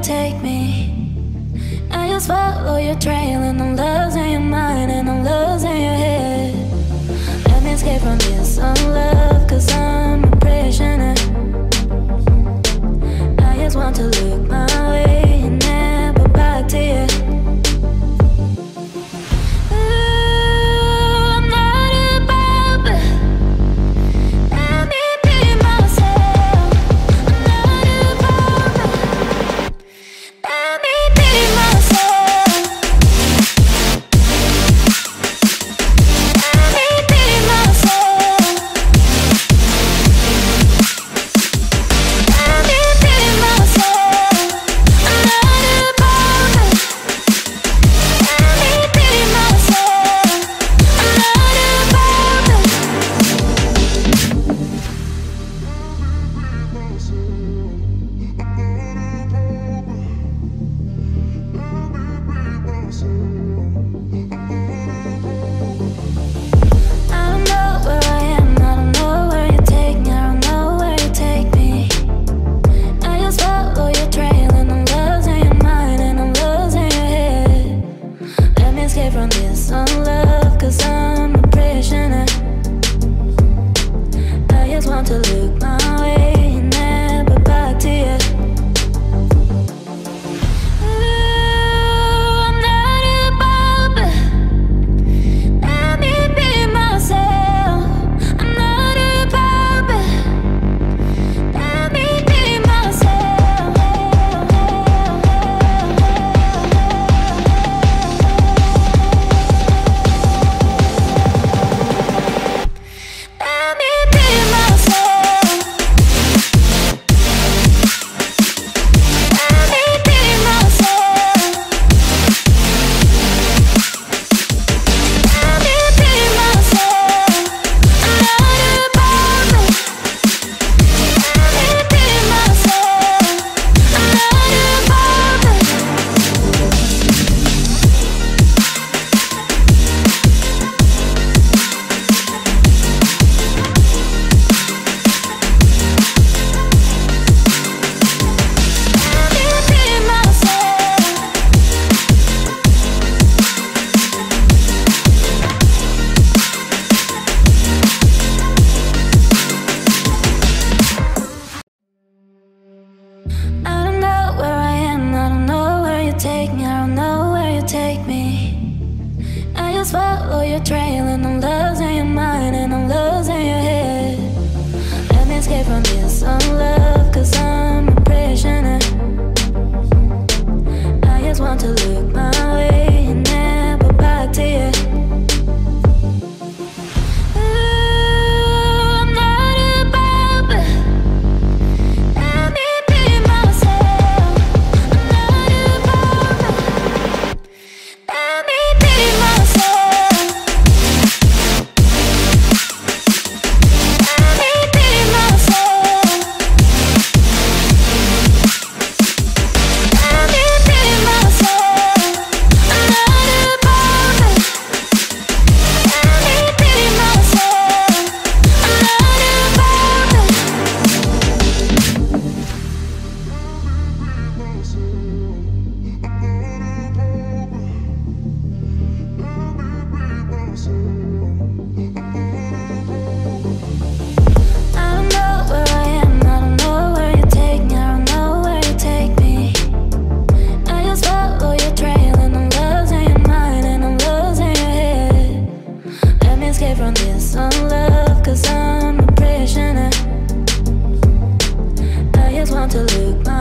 take me. I just follow your trail, and I'm losing your mind, and I'm losing your head. Let me escape from this unlove, 'cause I'm a prisoner. I just want to look my way and never back to you. Follow your trail, and I'm losing your mind, and I'm losing your head. Let me escape from this unlove, 'cause I'm a prisoner. I just want to look my way and never back to you. From this unlove, 'cause I'm a prisoner. I just want to look my